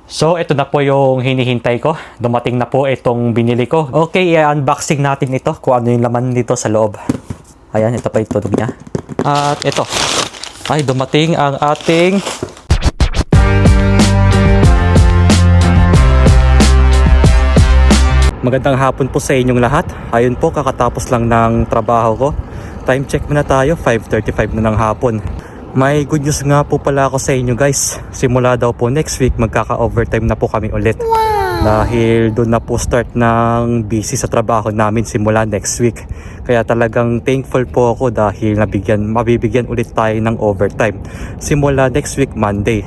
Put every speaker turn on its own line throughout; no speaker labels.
So, ito na po yung hinihintay ko. Dumating na po itong binili ko. Okay, i-unboxing natin ito kung ano yung laman nito sa loob. Ayan, ito pa yung tunog niya. At ito. Ay, dumating ang ating magandang hapon po sa inyong lahat. Ayun po, kakatapos lang ng trabaho ko. Time check muna tayo, 5:35 na ng hapon. May good news nga po pala ako sa inyo guys. Simula daw po next week magkaka-overtime na po kami ulit. Dahil doon na po start ng busy sa trabaho namin simula next week. Kaya talagang thankful po ako dahil mabibigyan ulit tayo ng overtime. Simula next week Monday.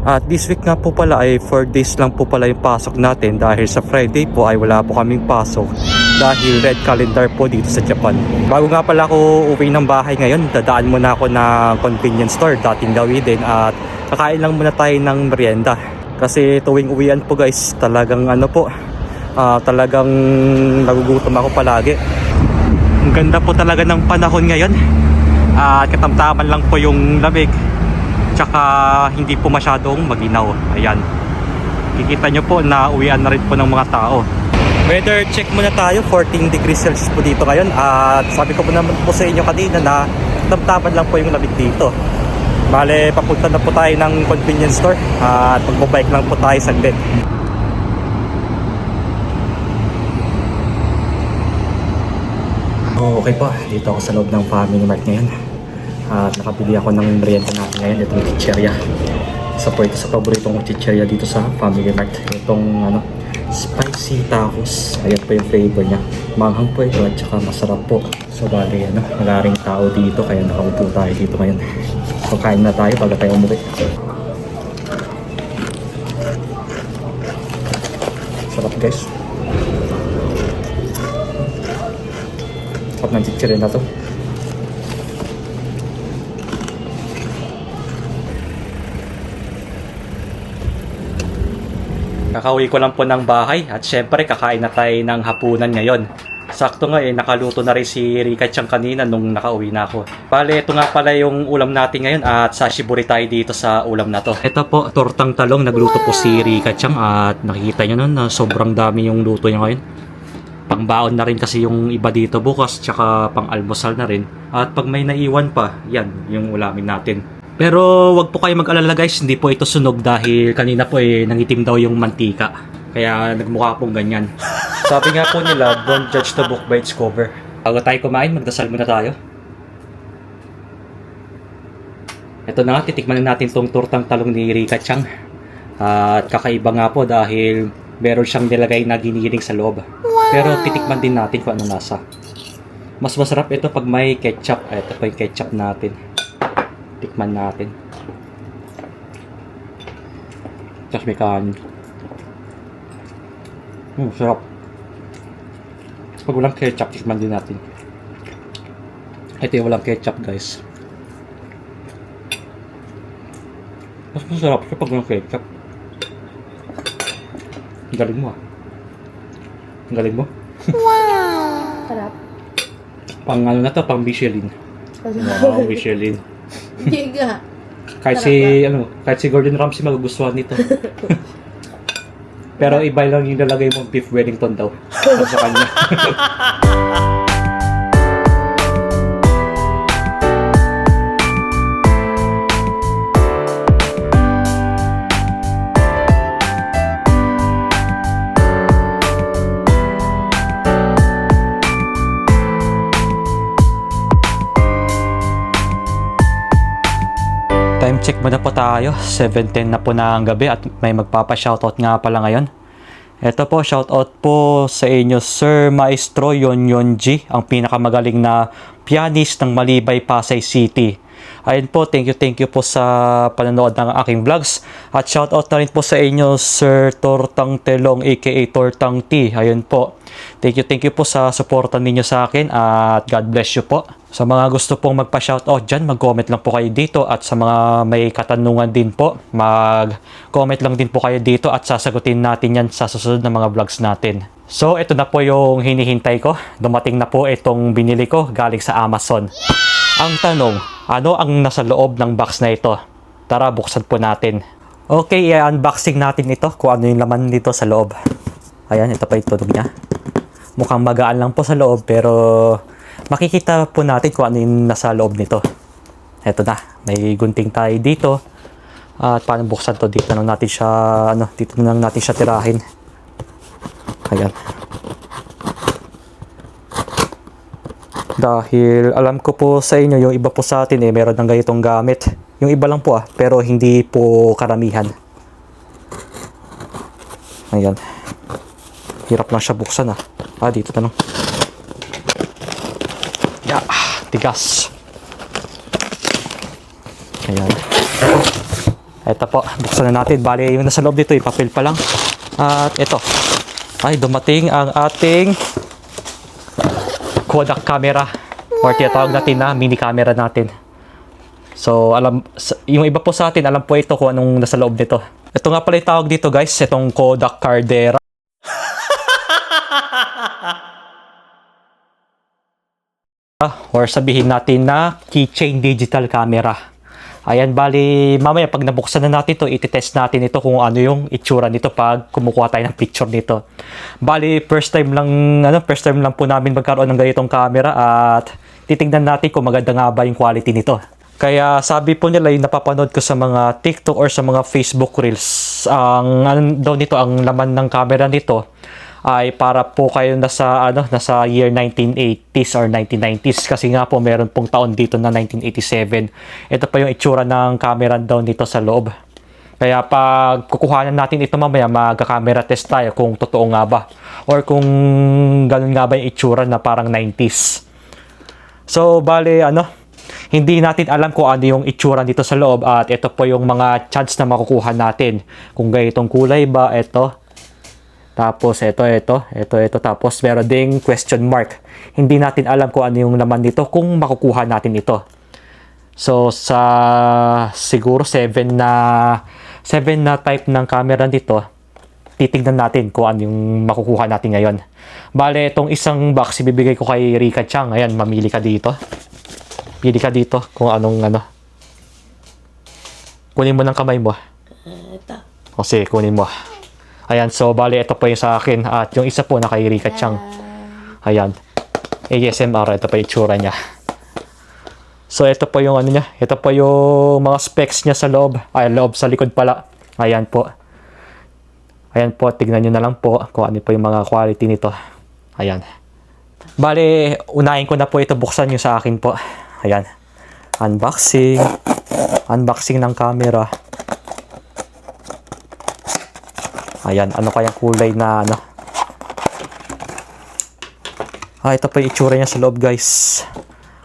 At this week nga po pala ay 4 days lang po pala yung pasok natin dahil sa Friday po ay wala po kaming pasok dahil red calendar po dito sa Japan. Bago nga pala ako uwi ng bahay ngayon, dadaan muna ako ng convenience store dating gawin din at kakain lang muna tayo ng merienda. Kasi tuwing uwian po guys, talagang talagang nagugutom ako palagi. Ang ganda po talaga ng panahon ngayon at katamtaman lang po yung lamig. Tsaka hindi po masyadong maginaw. Ayan. Kikita nyo po na uwian na rin po ng mga tao. Weather check muna tayo. 14 degrees Celsius po dito ngayon. At sabi ko po naman po sa inyo kanina na tamtaman lang po yung lamig dito. Bale, papunta na po tayo ng convenience store. At magbabike lang po tayo saglit. Okay po. Dito ako sa loob ng Family Mart ngayon. At nakabili ako ng merienda natin ngayon, itong chicheria. Isa po ito sa paboritong chicheria dito sa Family Mart. Itong spicy tacos. Ayan po yung flavor niya. Manghang po ito at saka masarap po. So bali wala ring tao dito kaya nakaupo tayo dito ngayon. So kain na tayo bago tayo umuwi. Sarap guys. Sarap ng chicheria na to. Kakauwi ko lang po ng bahay at syempre kakain na tayo ng hapunan ngayon. Sakto nga nakaluto na rin si Rika-chan kanina nung nakauwi na ako. Bale, ito nga pala yung ulam natin ngayon at sashiburi tayo dito sa ulam na to. Ito po, tortang talong, nagluto po si Rika-chan at nakikita nyo nun na sobrang dami yung luto niya ngayon. Pangbaon na rin kasi yung iba dito bukas, tsaka pang almusal na rin. At pag may naiwan pa, yan yung ulamin natin. Pero wag po kayo mag-alala guys, hindi po ito sunog dahil kanina po nangitim daw yung mantika. Kaya nagmukha pong ganyan. Sabi nga po nila, don't judge the book by its cover. Bago tayo kumain, magdasal muna tayo. Ito na nga, titikman na natin tong tortang talong ni Rika-chan. At kakaiba nga po dahil meron siyang nilagay na giniling sa loob. Pero titikman din natin kung ano nasa. Mas masarap ito pag may ketchup. Ito po yung ketchup natin. Tikman natin. Tapos may kanin. Sarap. Pag walang ketchup, tikman din natin. Ito yung walang ketchup guys. Mas masarap siya pag walang ketchup. Ang galing mo Ang galing mo?
Wow! Sarap.
Pang ano na to, pang Michelin. Wow, Michelin.
Giga.
Kahit si Gordon Ramsay magugustuhan nito. Pero iba lang yung nalagay mong beef Wellington daw sa kanya. Time check muna po tayo. 7:10 na po na ang gabi at may magpapa-shoutout nga pala ngayon. Ito po, shoutout po sa inyo Sir Maestro Yonyonji, ang pinakamagaling na pianist ng Malibay, Pasay City. Ayun po, thank you po sa panonood ng aking vlogs. At shoutout na rin po sa inyo Sir Tortang Telong aka Tortang T. Ayun po. Thank you po sa suporta ninyo sa akin at God bless you po. Sa mga gusto pong magpa-shoutout dyan, mag-comment lang po kayo dito at sa mga may katanungan din po, mag-comment lang din po kayo dito at sasagutin natin yan sa susunod na mga vlogs natin. So, ito na po yung hinihintay ko. Dumating na po itong binili ko galing sa Amazon. Ang tanong, ano ang nasa loob ng box na ito? Tara, buksan po natin. Okay, i-unboxing natin ito kung ano yung laman dito sa loob. Ayan, ito pa yung tunog niya. Mukhang magaan lang po sa loob pero makikita po natin kung ano yung nasa loob nito. Ito na, may gunting tayo dito. At paano buksan to? Dito na natin siya, dito na natin siya tirahin. Ayan. Dahil alam ko po sa inyo, yung iba po sa atin meron ng ganitong gamit. Yung iba lang po pero hindi po karamihan. Ayan. Hirap lang siya buksan dito na lang. Yeah, tigas. Ayan. Ito po, buksan na natin. Bali, yung nasa loob dito, papel pa lang. At ito. Ay, dumating ang ating Kodak camera. Or tinatawag natin na mini camera natin. So, yung iba po sa atin, alam po ito kung anong nasa loob nito. Ito nga pala yung tawag dito guys, itong Kodak Cardera. Or sabihin natin na keychain digital camera. Ayan, bali, mamaya pag nabuksan na natin ito, ititest natin ito kung ano yung itsura nito pag kumukuha tayo ng picture nito. Bali, first time lang po namin magkaroon ng ganitong camera at titignan natin kung maganda nga ba yung quality nito. Kaya sabi po nila yung napapanood ko sa mga TikTok or sa mga Facebook Reels, ang laman ng camera nito ay para po kayo nasa year 1980s or 1990s kasi nga po meron pong taon dito na 1987. Ito pa yung itsura ng camera daw nito sa loob. Kaya pag kukuhanan natin ito mamaya, magka-camera test tayo kung totoo nga ba or kung ganun nga ba yung itsura na parang 90s. So, bale, hindi natin alam kung ano yung itsura dito sa loob at ito po yung mga chance na makukuha natin. Kung ganitong kulay ba, ito. Tapos ito. Tapos meron ding question mark. Hindi natin alam kung ano yung laman dito kung makukuha natin ito. So siguro 7 na type ng camera dito. Titignan natin kung ano yung makukuha natin ngayon. Bale, itong isang box ibibigay ko kay Rika Chang. Ayan, mamili ka dito. Pili ka dito kung anong Kunin mo ng kamay mo.
Ito.
Kasi kunin mo. Ayan, so bali ito po yung sa akin. At yung isa po na kay Rika Chang. Ayan. ASMR, ito pa yung itsura niya. So ito po yung niya. Ito po yung mga specs niya sa loob. Loob sa likod pala. Ayan po. Ayan po, tignan nyo na lang po kung ano po yung mga quality nito. Ayan. Bali, unahin ko na po ito, buksan nyo sa akin po. Ayan. Unboxing. Unboxing ng camera. Ayan, ano kayang kulay na ito po yung itsura niya sa loob guys.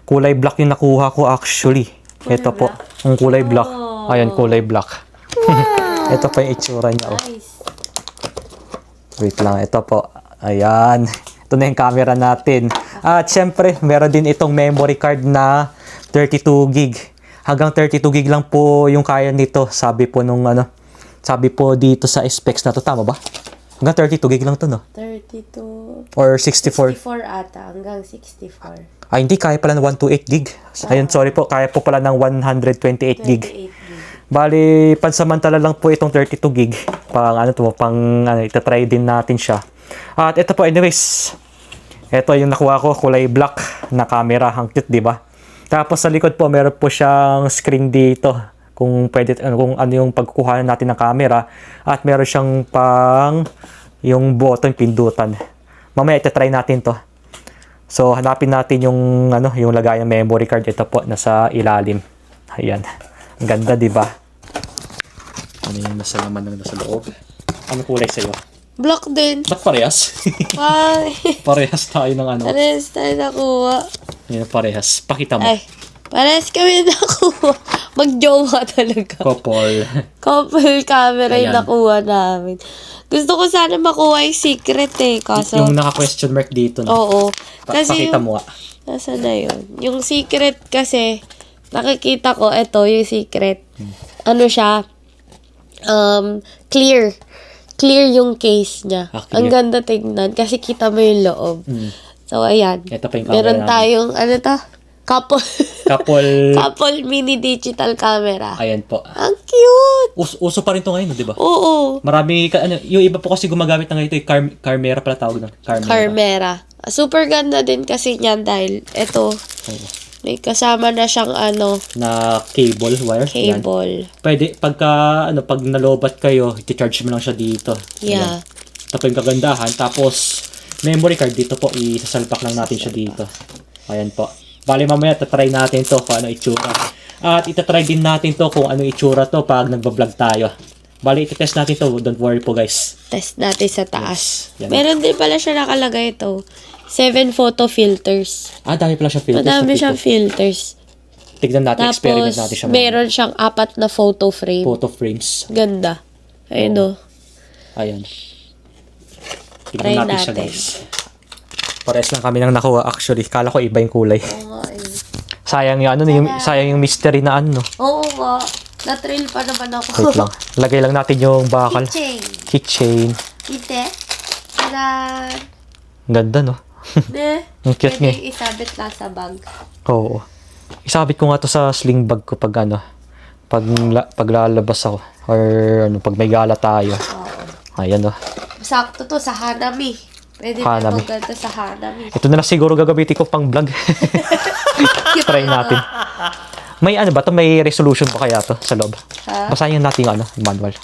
Kulay black yung nakuha ko actually. Ito po, ang kulay black. Ayan, kulay black. Ito po yung itsura niya.
Nice.
Wait lang, ito po. Ayan. Ito na yung camera natin. At syempre, meron din itong memory card na 32 gig. Hanggang 32 gig lang po yung kaya nito. Sabi po sabi po dito sa specs na to. Tama ba? Hanggang 32 gig lang to, no?
32.
Or 64.
64 ata. Hanggang 64.
Hindi. Kaya pala ng 128 gig. Ayun, sorry po. Kaya po pala ng 128 gig.
28 gig.
Bali, pansamantala lang po itong 32 gig. Itatry din natin siya. At ito po, anyways. Ito yung nakuha ko, kulay black na camera. Ang cute, di ba? Tapos sa likod po, meron po siyang screen dito. Kung pwede, kung ano yung pagkukuhanan natin ng camera. At meron siyang yung button, pindutan. Mamaya itatry natin to. So, hanapin natin yung lagayan memory card. Ito po, nasa ilalim. Ayan. Ang ganda, di ba? Ano yung nasa laman ng nasa loob? Ano kulay sa'yo?
Black din.
Ba't parehas?
Ay.
Parehas tayo ng
Parehas tayo nakuha.
Yan, parehas. Pakita mo.
Ay. Parehas kami nakuha. Mag-jowa talaga.
Couple.
Couple camera yung
Ayan.
nakuha namin. Gusto ko sana makuha yung secret kaso.
Yung naka-question mark dito. No?
Oo. Kasi
Pakita mo nga.
nasa na yun? Yung secret kasi, nakikita ko, ito yung secret. Ano siya? Clear. Clear yung case niya.
Clear.
Ang ganda tingnan kasi kita mo yung loob. So, ayan.
Ito pa yung camera
Meron
namin.
tayong, Couple.
Couple.
Couple mini digital camera.
Ayan po.
Ang cute!
Uso pa rin to ngayon, di ba?
Oo.
Marami, yung iba po kasi gumagamit na ngayon ito, Carmera pala tawag na.
Carmera. Super ganda din kasi niyan dahil ito,
Oo.
may kasama na siyang
Na cable, wire. Yan.
cable.
Pwede, pag nalobat kayo, i-charge mo lang siya dito.
Yeah.
Ito po yung kagandahan. Tapos, memory card dito po, isasalpak lang natin siya dito. Ayan po. Bali mamaya, tatry natin to kung ano itsura. At itatry din natin to kung ano itsura to pag nagbablog tayo. Bali, itetest natin to. Don't worry po guys.
Test natin sa taas.
Yan.
Meron din pala siya nakalagay ito. 7 photo filters.
Dami pala siya filters.
Madami siyang filters.
Tignan natin, experiment
Tapos,
natin siya.
meron siyang 4 na photo frame.
Photo frames.
Ganda. Ayun o.
Ayan.
Try
Tignan natin siya
natin.
guys. Pares lang kami nang nakuha actually. Kala ko iba yung kulay.
Oo nga eh.
Sayang yung sayang yung mystery na ano.
Oo nga. Na-thrill pa naman ako.
Wait lang. Lagay lang natin yung bakal.
Keychain.
Keychain.
Kite. Tadan.
Ganda no.
Ne.
Ang cute
Pwede
nga eh.
isabit lang sa bag.
Oo. Isabit ko nga to sa sling bag ko pag pag lalabas ako or pag may gala tayo.
Oo.
Ayan oh.
Sakto to sa Hanami. Pwede
Hanami.
na maganda sa Hanami.
Ito na lang siguro gagamitin ko pang vlog. Try natin. May ba to? May resolution pa kaya to sa loob?
Ha?
Basahin natin yung manual.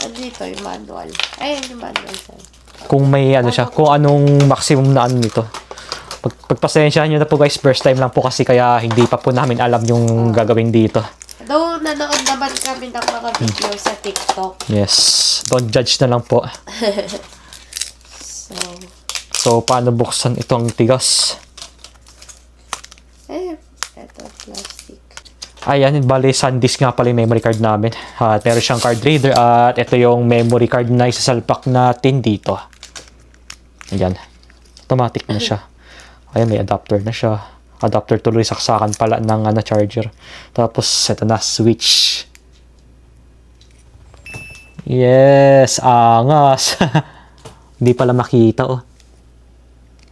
Andito yung manual. Ayan yung manual sa'yo.
Kung may siya, kung anong maximum na nito. Pagpasensyahan nyo na po guys, first time lang po kasi kaya hindi pa po namin alam yung gagawin dito.
Though, nanood naman kami ng mga video sa TikTok.
Yes. Don't judge na lang po.
So,
So, paano buksan itong tigas?
eto plastic.
Ayan, bali SanDisk nga pala yung memory card namin. At meron siyang card reader at ito yung memory card na isasalpak natin dito. Ayan. Automatic na siya. Ayan, may adapter na siya. Adapter tuloy, saksakan pala ng charger. Tapos, ito na, switch. Yes, angas. Hindi pala makita, oh.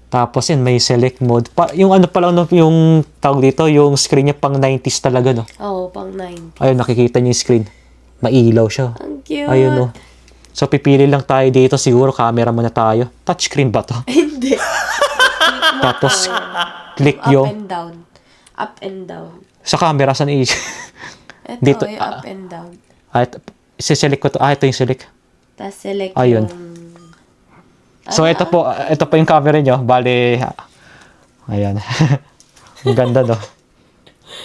Tapos yan, may select mode. Yung pala, yung tawag dito, yung screen niya pang 90s talaga, no?
Oo, pang 9.
Ayun, nakikita niyo yung screen. Mailaw siya.
Ang cute.
Ayun, no? So, pipili lang tayo dito. Siguro, camera muna tayo. Touchscreen ba to?
Hindi.
Tapos, click
Up
yung...
and down. Up and down.
Sa camera, saan i...
Ito
Dito,
yung up and down.
Isi-select ko to. Ito yung select.
Tapos select
Ayun.
yung...
So, ito po yung camera nyo. Bale, ayan. Ang ganda, no?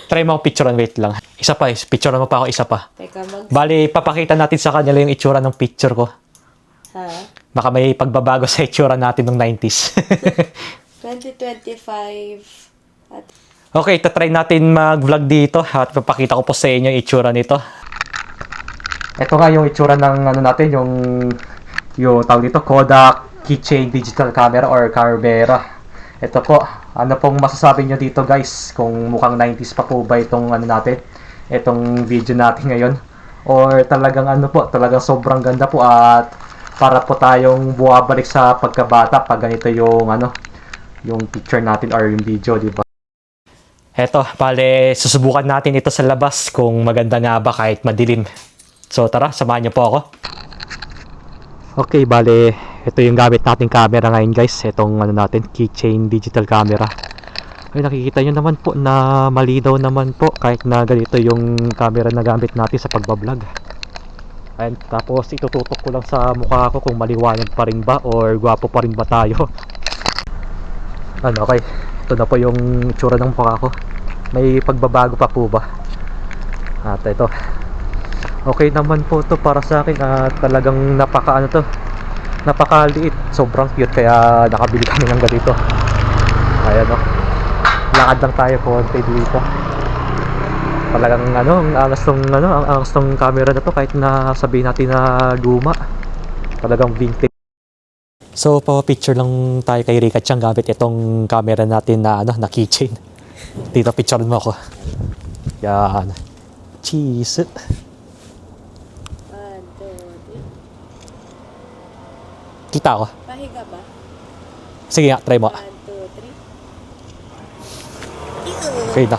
Try mo ako picturean. Wait lang. Isa pa, picturean mo pa ako, isa pa.
Teka,
Bale, papakita natin sa kanila yung itsura ng picture ko.
Ha?
Baka may pagbabago sa itsura natin ng 90s.
2025. At
Okay, tatry natin mag-vlog dito at papakita ko po sa inyo yung itsura nito. Ito nga yung itsura ng natin, yung tawag dito, Kodak Keychain Digital Camera or Carmera. Ito po, ano pong masasabi nyo dito guys? Kung mukhang 90s pa po ba itong natin, itong video natin ngayon? Or talagang talagang sobrang ganda po at para po tayong buwabalik sa pagkabata pag ganito yung yung picture natin or yung video, di ba? Eto, bale, susubukan natin ito sa labas kung maganda nga ba kahit madilim. So tara, samahan niyo po ako. Okay, bale, ito yung gamit nating camera ngayon guys. Itong natin, Keychain Digital Camera. Ay, nakikita nyo naman po na malinaw naman po kahit na ganito yung camera na gamit natin sa pagbablog. And tapos itututok ko lang sa mukha ko kung maliwanag pa rin ba or gwapo pa rin ba tayo. Okay. Ito na po yung itsura ng mukha ko. May pagbabago pa po ba? At ito. Okay naman po to para sa akin at talagang napakaliit. Sobrang cute kaya nakabili kami ng ganito. Ayan o. Lakad lang tayo konti dito. Talagang ang angas tong camera na to kahit na sabihin natin na luma. Talagang vintage. So, pa-picture lang tayo kay Rika Chang gamit itong camera natin na keychain. Dito, picture mo ako. Yan. Cheese.
1, 2, 3.
Kita ako.
Pahiga ba?
Sige nga, try mo.
1, 2, 3.
Okay na.